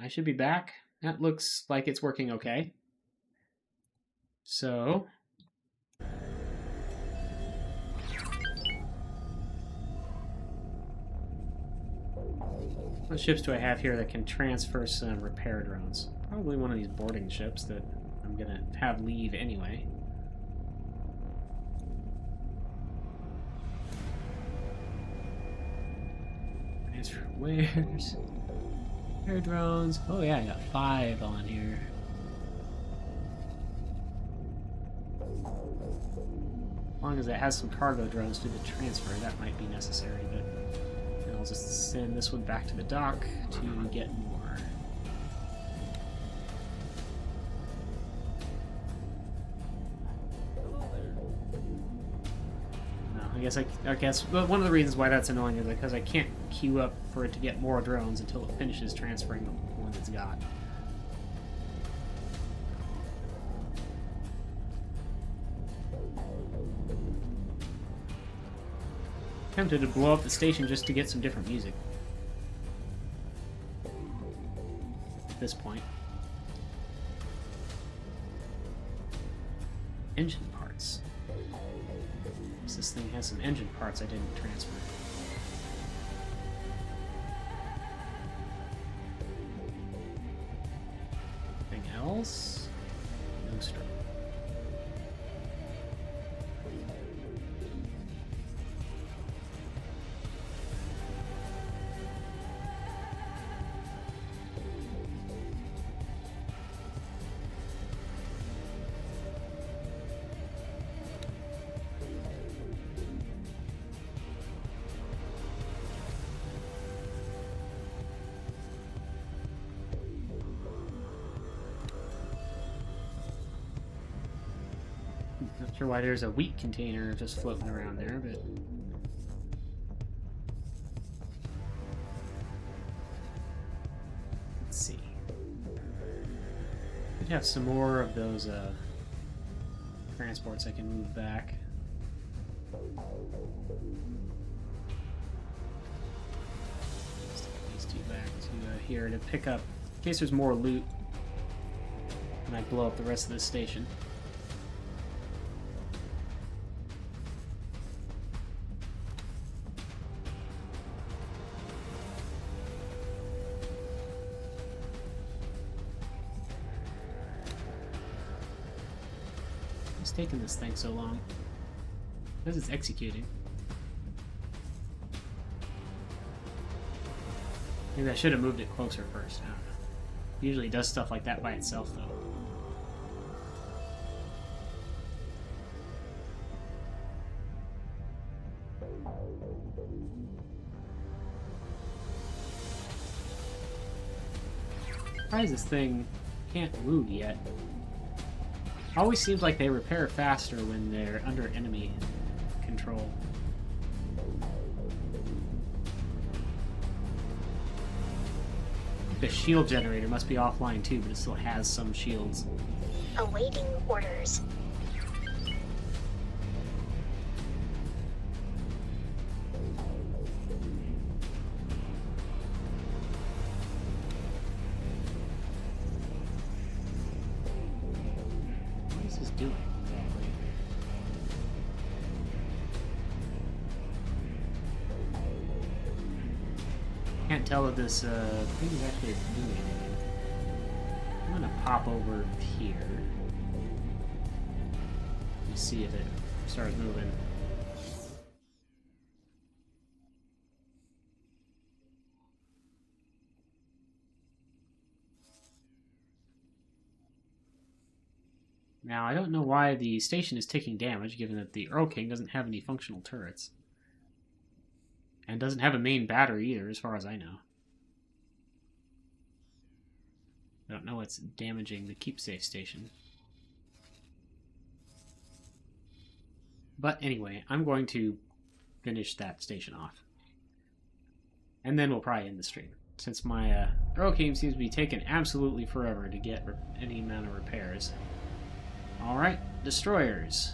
I should be back. That looks like it's working okay. So... what ships do I have here that can transfer some repair drones? Probably one of these boarding ships that I'm going to have leave anyway. Transfer wares. Repair drones. Oh yeah, I got 5 on here. As long as it has some cargo drones to the transfer, that might be necessary, but I'll just send this one back to the dock to get more. No, I guess one of the reasons why that's annoying is because I can't queue up for it to get more drones until it finishes transferring the one it's got. Tempted to blow up the station just to get some different music. At this point. Engine parts. This thing has some engine parts I didn't transfer. Anything else? No stroke. Not sure why there's a wheat container just floating around there, but... let's see. Could have some more of those transports I can move back. Let's take these 2 back to here to pick up, in case there's more loot, and I blow up the rest of this station. What's taking this thing so long? Because it's executing. Maybe I should have moved it closer first. I don't know. It usually does stuff like that by itself, though. Why is this thing can't move yet? Always seems like they repair faster when they're under enemy control. The shield generator must be offline too, but it still has some shields. Awaiting orders. What is this doing exactly? Can't tell if this thing is actually doing anything. I'm gonna pop over here. Let me see if it starts moving. Now, I don't know why the station is taking damage, given that the Erlking doesn't have any functional turrets. And doesn't have a main battery either, as far as I know. I don't know what's damaging the Keepsafe station. But anyway, I'm going to finish that station off. And then we'll probably end the stream, since my Erlking seems to be taking absolutely forever to get any amount of repairs. Alright, destroyers.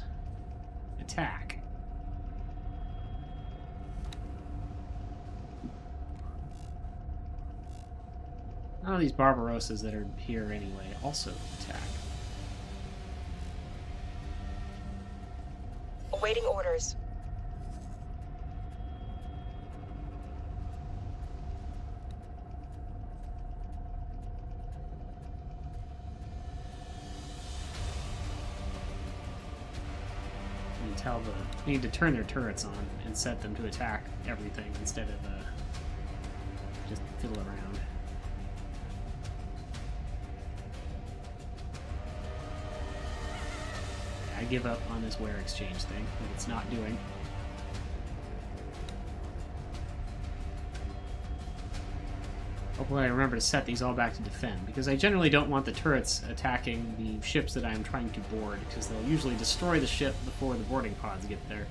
Attack. Oh, these Barbarossas that are here anyway also attack. Awaiting orders. Need to turn their turrets on and set them to attack everything instead of just fiddle around. I give up on this wear exchange thing that it's not doing. Hopefully I remember to set these all back to defend, because I generally don't want the turrets attacking the ships that I'm trying to board, because they'll usually destroy the ship before the boarding pods get there.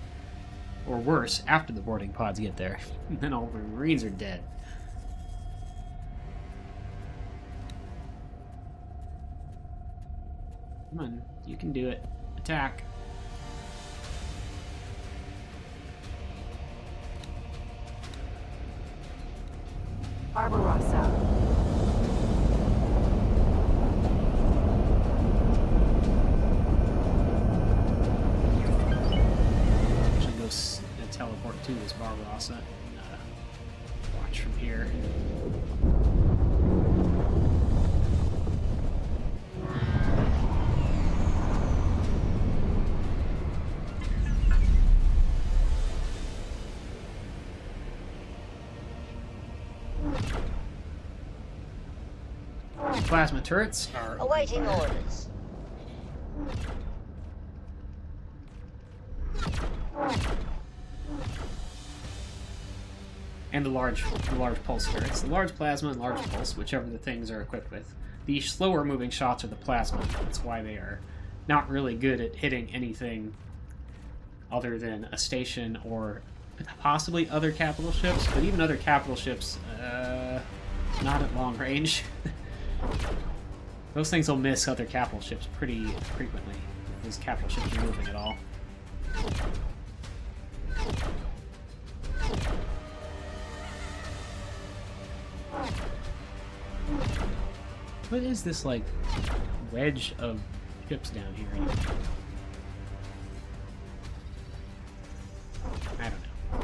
Or worse, after the boarding pods get there. And then all the Marines are dead. Come on, you can do it. Attack. Barbarossa. Actually go teleport to this Barbarossa and watch from here. Plasma turrets are Awaiting orders. and the large pulse turrets. The large plasma and large pulse, whichever the things are equipped with. The slower moving shots are the plasma. That's why they are not really good at hitting anything other than a station or possibly other capital ships, but even other capital ships, not at long range. Those things will miss other capital ships pretty frequently, if those capital ships are moving at all. What is this, like, wedge of ships down here anyway? I don't know.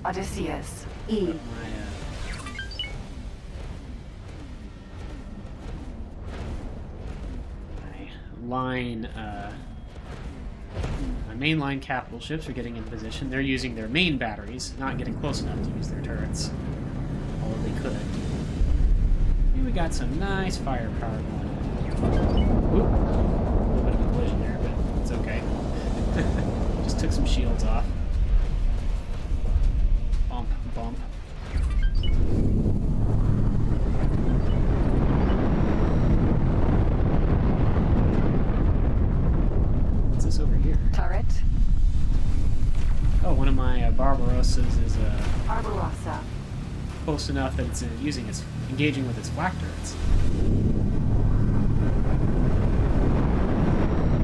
Odysseus. E. My mainline capital ships are getting in position. They're using their main batteries, not getting close enough to use their turrets. Although they could. Here we got some nice firepower going on. Oop. A little bit of a collision there, but it's okay. Just took some shields off. Bump, bump. What's this over here? Turret. Oh, one of my Barbarossas is Barbarossa. close enough that it's engaging with its flak turrets.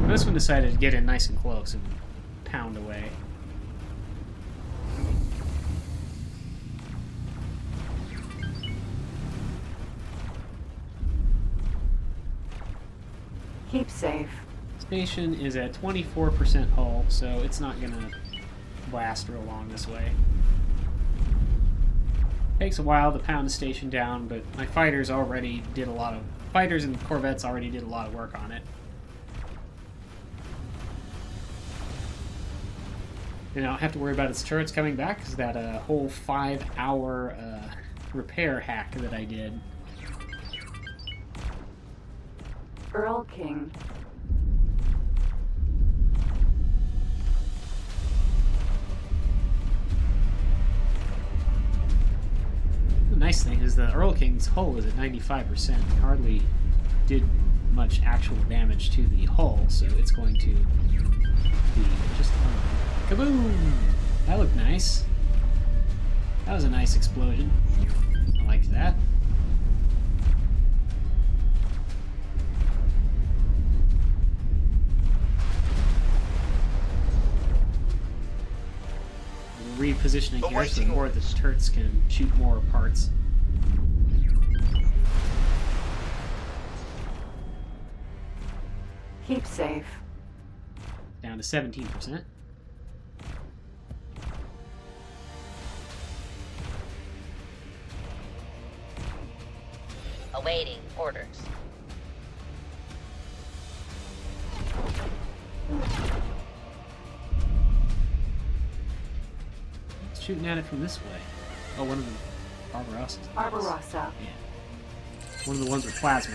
This one decided to get in nice and close and pound away. Keepsafe. Station is at 24% hull, so it's not gonna last real long this way. Takes a while to pound the station down, but my fighters and corvettes already did a lot of work on it. And I don't have to worry about its turrets coming back, because that whole 5-hour repair hack that I did. Erlking. The nice thing is the Erlking's hull is at 95%. It hardly did much actual damage to the hull, so it's going to be just fine. Kaboom! That looked nice. That was a nice explosion. I liked that. Repositioning here so more of the turrets can shoot more parts. Keepsafe. Down to 17%. Awaiting orders. Shooting at it from this way. Oh, one of the Barbarossas. Barbarossa. Yeah. One of the ones with plasma.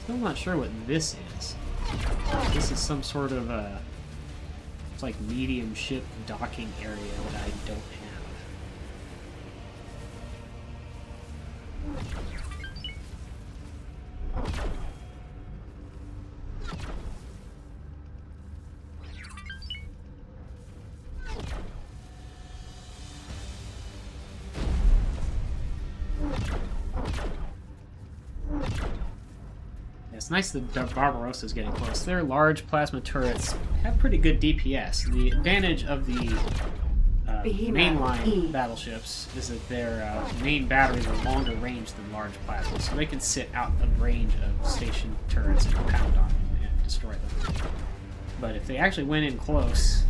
Still not sure what this is. This is some sort of it's like medium ship docking area that I don't have. It's nice that the Barbarossa is getting close. Their large plasma turrets have pretty good DPS. The advantage of the mainline battleships is that their main batteries are longer range than large plasmas, so they can sit out of range of station turrets and pound on them and destroy them. But if they actually went in close,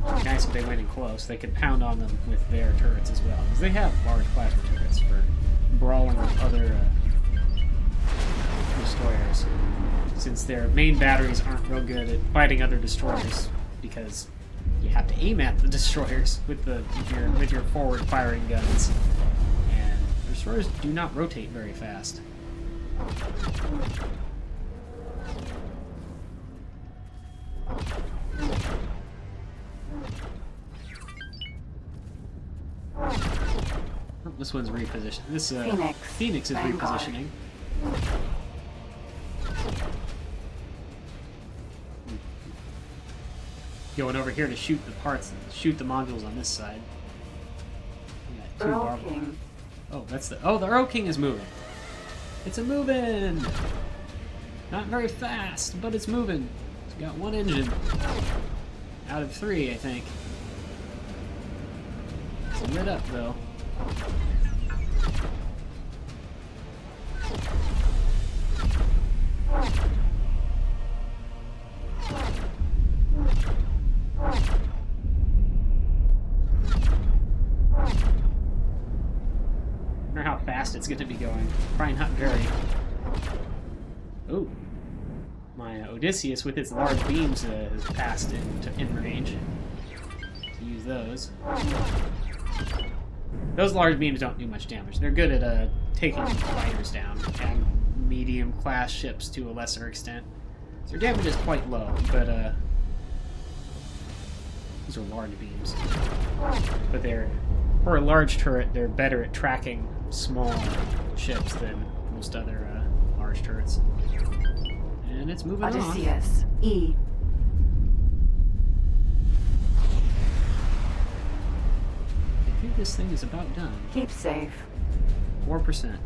it'd be nice if they went in close, they could pound on them with their turrets as well, because they have large plasma turrets for brawling with other destroyers, since their main batteries aren't real good at fighting other destroyers, because you have to aim at the destroyers with your forward firing guns, and destroyers do not rotate very fast. Oh, this one's repositioned. This Phoenix is repositioning. Going over here to shoot the parts, shoot the modules on this side. We got two Erlking. Oh, that's the Erlking is moving. It's a moving. Not very fast, but it's moving. It's got one engine out of 3, I think. It's lit up though. I wonder how fast it's going to be going. Probably not very. Oh, my Odysseus with its large beams has passed in range. To use those. Those large beams don't do much damage. They're good at taking fighters down and medium-class ships to a lesser extent. So their damage is quite low, but these are large beams. But for a large turret, they're better at tracking small ships than most other large turrets. And it's moving Odysseus. on. E. I think this thing is about done. Keepsafe. 4%.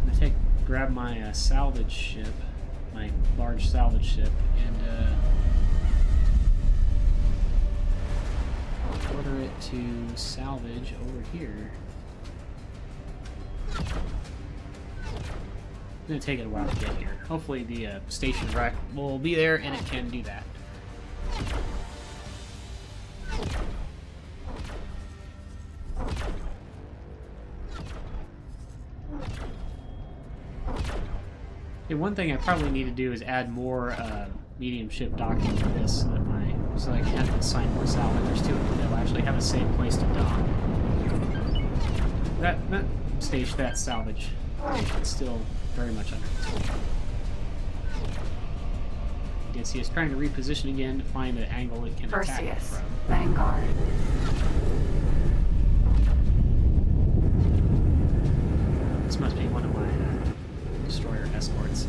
I'm gonna grab my salvage ship, my large salvage ship, and order it to salvage over here. It's gonna take it a while to get here. Hopefully the station wreck will be there and it can do that. Okay, one thing I probably need to do is add more medium ship docking to this so I can assign more salvagers to it. They'll actually have a safe place to dock. That salvage station is still very much under control. Odysseus trying to reposition again to find an angle it can attack it Perseus. from. Vanguard. This must be one of my destroyer escorts.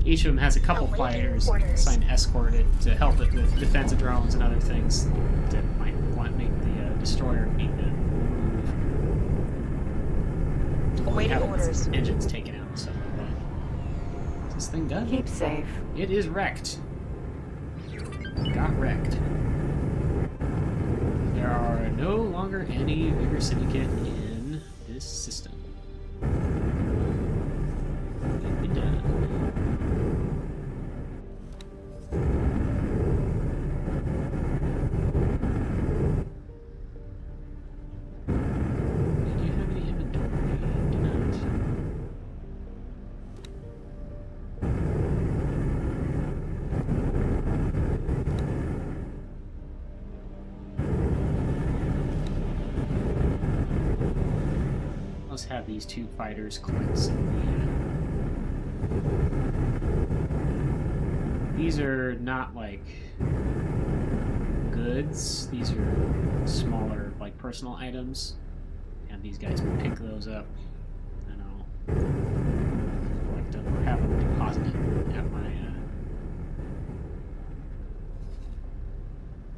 Each of them has a couple fighters assigned to escort it to help it with defensive drones and other things that might want to make the destroyer need to move. Awaiting Having its orders. engines taken out and stuff like that. Is this thing done? Keepsafe. It is wrecked. Got wrecked. There are no longer there any bigger syndicate in this system? Be done. Do you have any inventory? Do not. Let's have these two fighters collect some. These are not like goods. These are smaller, like personal items. And these guys will pick those up. And I'll collect them or have them deposited at my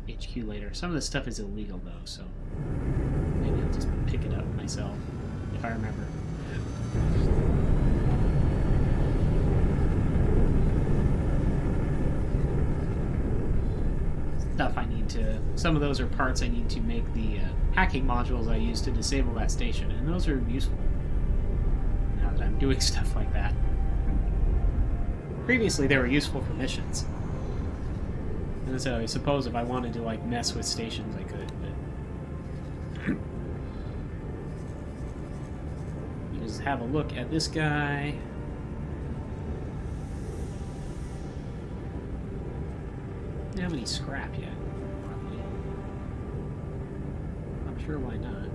HQ later. Some of this stuff is illegal though, so maybe I'll just pick it up myself if I remember. Stuff I need to... Some of those are parts I need to make the hacking modules I use to disable that station, and those are useful now that I'm doing stuff like that. Previously they were useful for missions. And so I suppose if I wanted to like mess with stations I could, but... Just have a look at this guy. Don't have any scrap yet. Probably. I'm sure why not.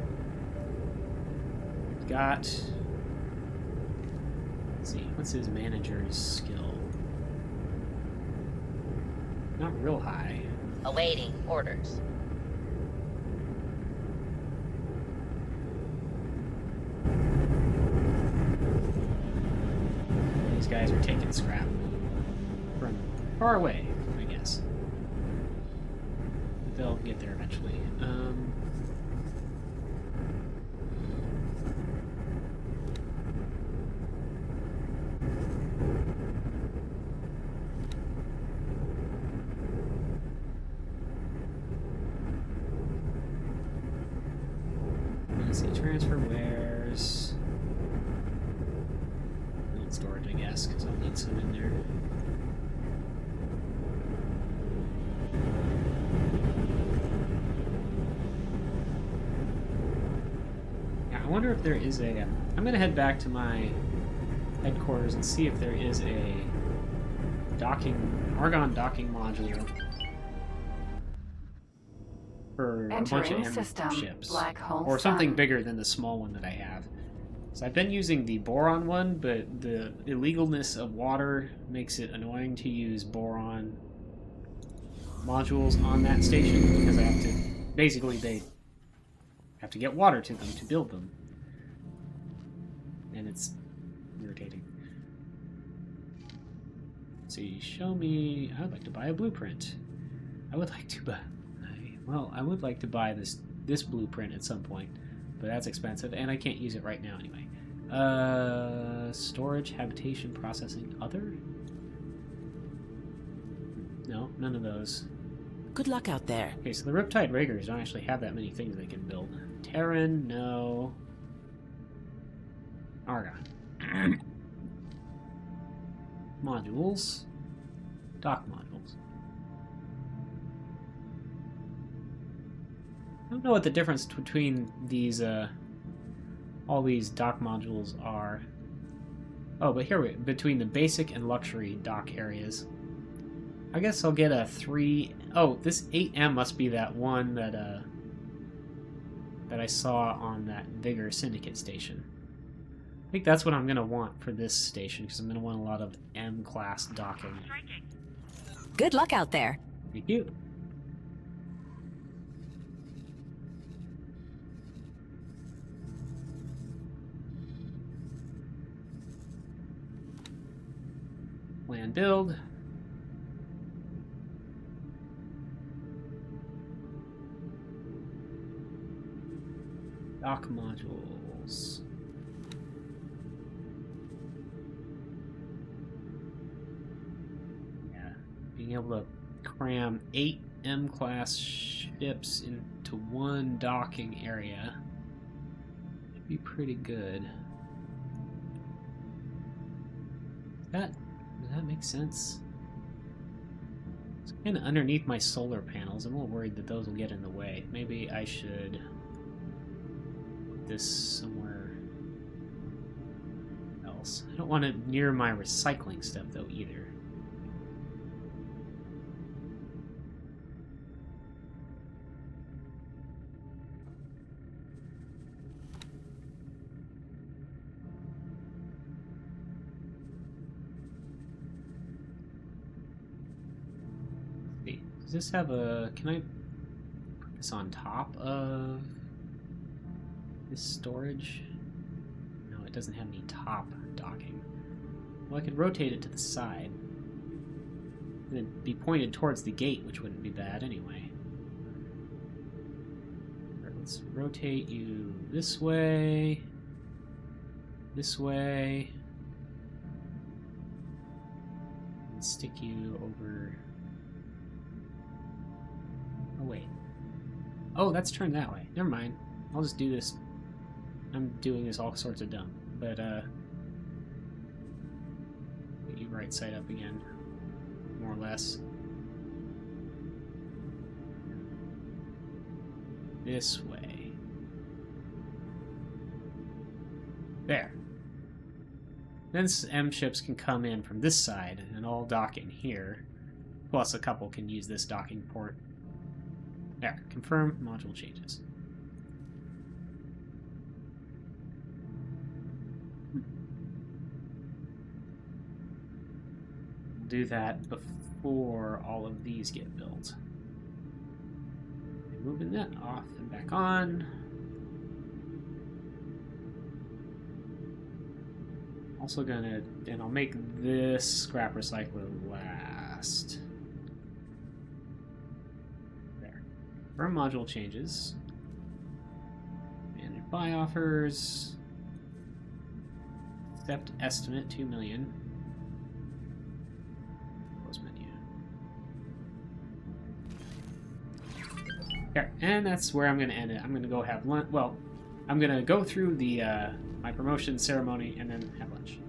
We've got. Let's see, what's his manager's skill? Not real high. Awaiting orders. These guys are taking scrap from far away, I guess. But they'll get there eventually. Let's see, transfer wares. Storage, I guess, because I'll need some in there. Yeah, I wonder if there is a... I'm going to head back to my headquarters and see if there is a Argon docking module for a bunch of M ships. Or something bigger than the small one that I have. So I've been using the boron one, but the illegalness of water makes it annoying to use boron modules on that station because I have to... Basically, they have to get water to them to build them. And it's irritating. Let's see, show me... I would like to buy a blueprint. I would like to buy... Well, I would like to buy this blueprint at some point. But that's expensive, and I can't use it right now anyway. Storage, habitation, processing, other? No, none of those. Good luck out there. Okay, so the Riptide Riggers don't actually have that many things they can build. Terran, no. Argon. Modules. Dock modules. I don't know what the difference between these, all these dock modules are. Oh, but here between the basic and luxury dock areas. I guess I'll get a 3... Oh, this 8M must be that one that, that I saw on that Vigor Syndicate station. I think that's what I'm going to want for this station, because I'm going to want a lot of M-class docking. Good luck out there. Thank you. Plan build. Dock modules. Yeah, being able to cram 8 M-class ships into one docking area. Should be pretty good. Does that make sense? It's kind of underneath my solar panels. I'm a little worried that those will get in the way. Maybe I should put this somewhere else. I don't want it near my recycling stuff though either. Does this have a... Can I put this on top of this storage? No, it doesn't have any top docking. Well, I could rotate it to the side. And it'd be pointed towards the gate, which wouldn't be bad anyway. Alright, let's rotate you this way. This way. And stick you over... Oh, wait. Oh, that's turned that way. Never mind. I'll just do this. I'm doing this all sorts of dumb. But, get you right side up again. More or less. This way. There. Then M ships can come in from this side and all dock in here. Plus a couple can use this docking port. There, confirm module changes. We'll do that before all of these get built. Moving that off and back on. Also gonna, and I'll make this scrap recycler last. Firm module changes. Manage buy offers. Accept estimate 2 million. Close menu. Okay, and that's where I'm going to end it. I'm going to go have lunch. Well, I'm going to go through the my promotion ceremony and then have lunch.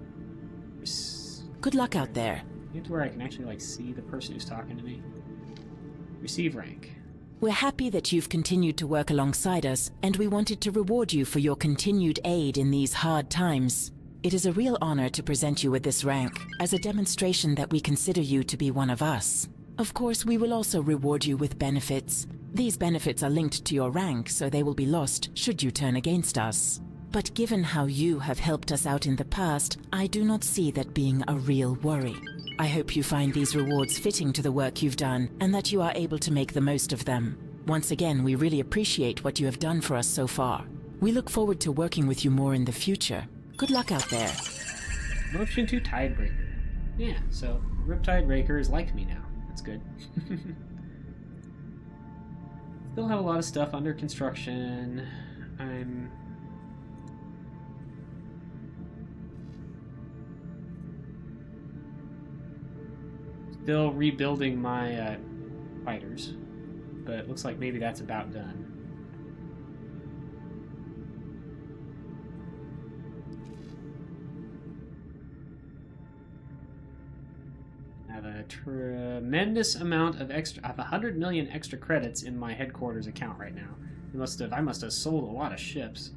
Good luck out there. Get to where I can actually like see the person who's talking to me. Receive rank. We're happy that you've continued to work alongside us, and we wanted to reward you for your continued aid in these hard times. It is a real honor to present you with this rank, as a demonstration that we consider you to be one of us. Of course, we will also reward you with benefits. These benefits are linked to your rank, so they will be lost should you turn against us. But given how you have helped us out in the past, I do not see that being a real worry. I hope you find these rewards fitting to the work you've done, and that you are able to make the most of them. Once again, we really appreciate what you have done for us so far. We look forward to working with you more in the future. Good luck out there. Motion to Tidebreaker. Yeah, so Riptide Breakers like me now. That's good. Still have a lot of stuff under construction. I'm still rebuilding my fighters, but it looks like maybe that's about done. I have a tremendous amount of extra. I have 100 million extra credits in my headquarters account right now. I must have sold a lot of ships.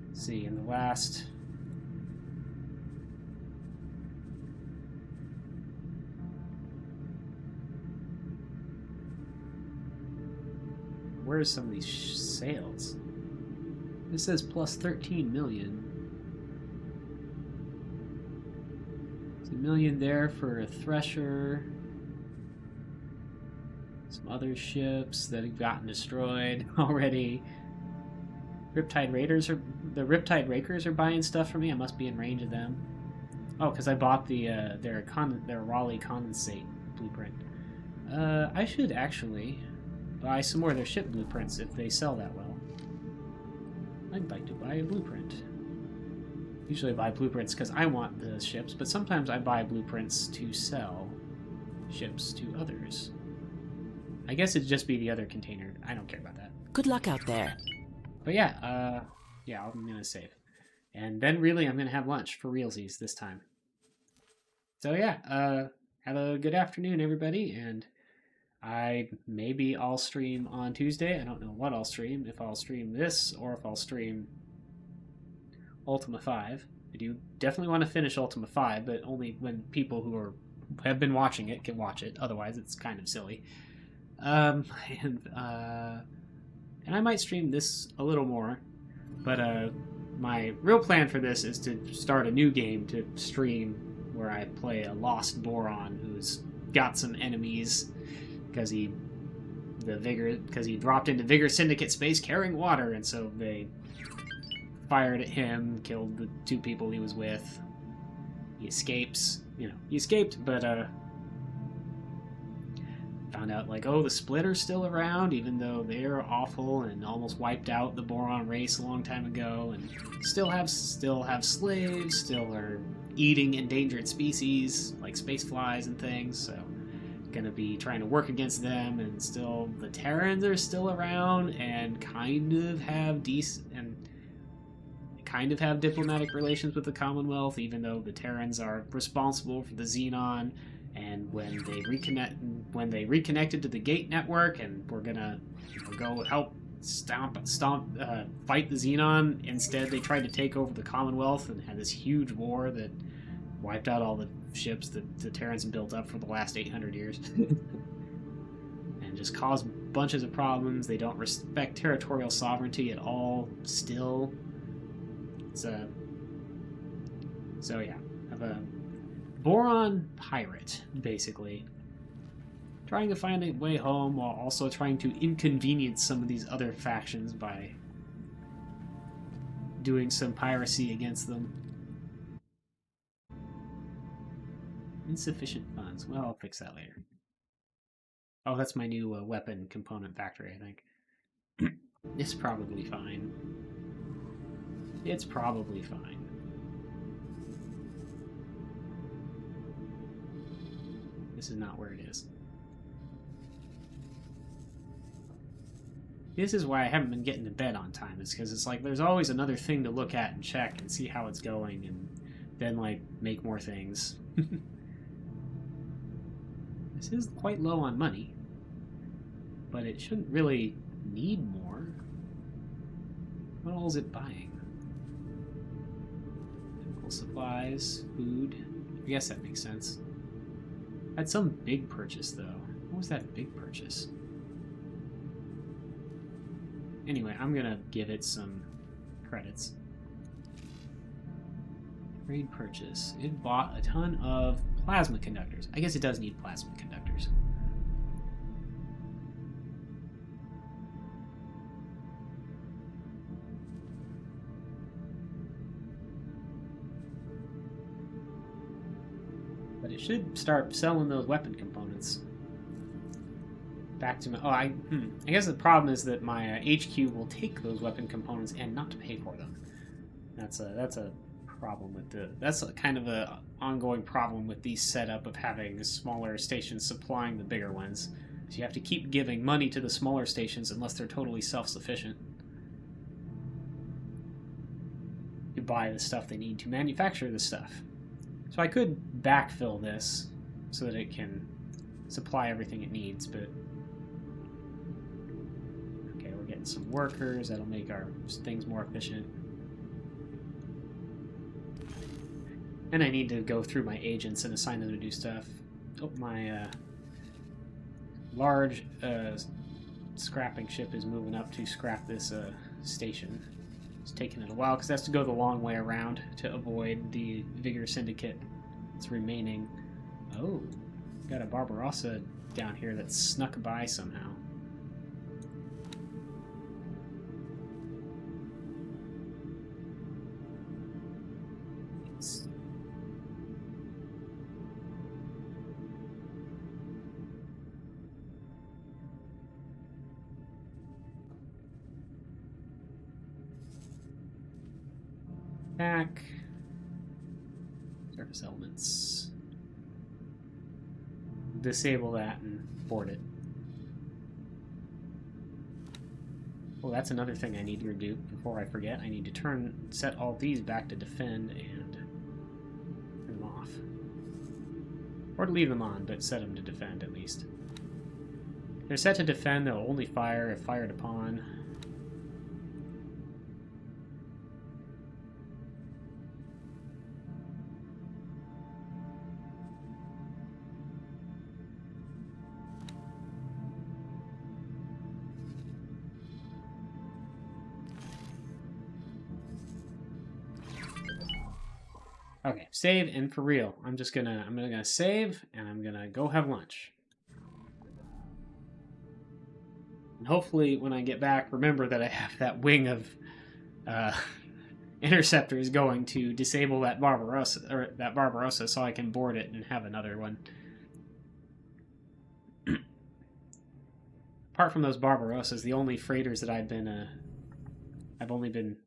Let's see, in the last. Where's some of these sales? This says plus 13 million. There's a million there for a thresher. Some other ships that have gotten destroyed already. The Riptide Rakers are buying stuff from me. I must be in range of them. Oh, because I bought their Raleigh condensate blueprint. I should actually buy some more of their ship blueprints if they sell that well. I'd like to buy a blueprint. Usually I buy blueprints because I want the ships, but sometimes I buy blueprints to sell ships to others. I guess it'd just be the other container. I don't care about that. Good luck out there. But yeah, yeah, I'm gonna save. And then really I'm gonna have lunch for realsies this time. So yeah, have a good afternoon, everybody, and I'll stream on Tuesday. I don't know what I'll stream, if I'll stream this or if I'll stream Ultima 5. I do definitely want to finish Ultima 5, but only when people who have been watching it can watch it. Otherwise, it's kind of silly. And I might stream this a little more, but my real plan for this is to start a new game to stream where I play a lost Boron who's got some enemies because he dropped into Vigor Syndicate space carrying water, and so they fired at him, killed the 2 people he was with. He escapes, but found out like, oh, the Splitter's still around, even though they're awful and almost wiped out the Boron race a long time ago, and still have slaves, still are eating endangered species like space flies and things. So gonna be trying to work against them, and still the Terrans are still around and kind of have diplomatic relations with the Commonwealth, even though the Terrans are responsible for the Xenon. And when they reconnected to the Gate network, and we're gonna go help fight the Xenon, instead they tried to take over the Commonwealth and had this huge war that wiped out all the ships that the Terrans have built up for the last 800 years. And just caused bunches of problems. They don't respect territorial sovereignty at all, still. So yeah, I have a Boron pirate, basically. Trying to find a way home while also trying to inconvenience some of these other factions by doing some piracy against them. Insufficient funds. Well, I'll fix that later. Oh, that's my new weapon component factory, I think. It's probably fine. It's probably fine. This is not where it is. This is why I haven't been getting to bed on time. It's because it's like there's always another thing to look at and check and see how it's going, and then like make more things. This is quite low on money, but it shouldn't really need more. What all is it buying? Medical supplies, food. I guess that makes sense. Had some big purchase though. What was that big purchase? Anyway, I'm gonna give it some credits. Trade purchase. It bought a ton of plasma conductors. I guess it does need plasma conductors. But it should start selling those weapon components. Back to my... Oh, I guess the problem is that my HQ will take those weapon components and not pay for them. That's a problem with that's a kind of a ongoing problem with the setup of having smaller stations supplying the bigger ones. So you have to keep giving money to the smaller stations unless they're totally self-sufficient. You buy the stuff they need to manufacture the stuff. So I could backfill this so that it can supply everything it needs, but okay, we're getting some workers. That'll make our things more efficient. And I need to go through my agents and assign them to do stuff. Oh, my large scrapping ship is moving up to scrap this station. It's taking it a while because it has to go the long way around to avoid the Vigor Syndicate that's remaining. Oh, got a Barbarossa down here that snuck by somehow. Back. Surface elements. Disable that and board it. Oh, that's another thing I need to do before I forget. I need to set all these back to defend and turn them off. Or to leave them on, but set them to defend at least. If they're set to defend, they'll only fire if fired upon. Okay, save, and for real, I'm gonna save, and I'm gonna go have lunch. And hopefully, when I get back, remember that I have that wing of interceptors going to disable that Barbarossa, so I can board it and have another one. Apart from those Barbarossas, the only freighters that I've only been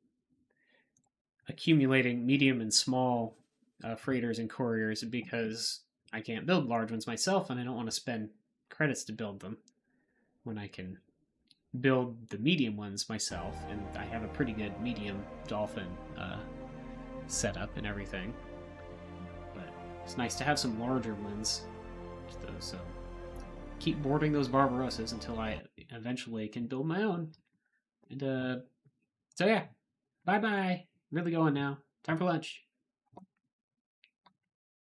accumulating medium and small freighters and couriers because I can't build large ones myself, and I don't want to spend credits to build them when I can build the medium ones myself, and I have a pretty good medium dolphin setup and everything. But it's nice to have some larger ones, so keep boarding those Barbarossas until I eventually can build my own. And so yeah, bye bye. Really going now. Time for lunch.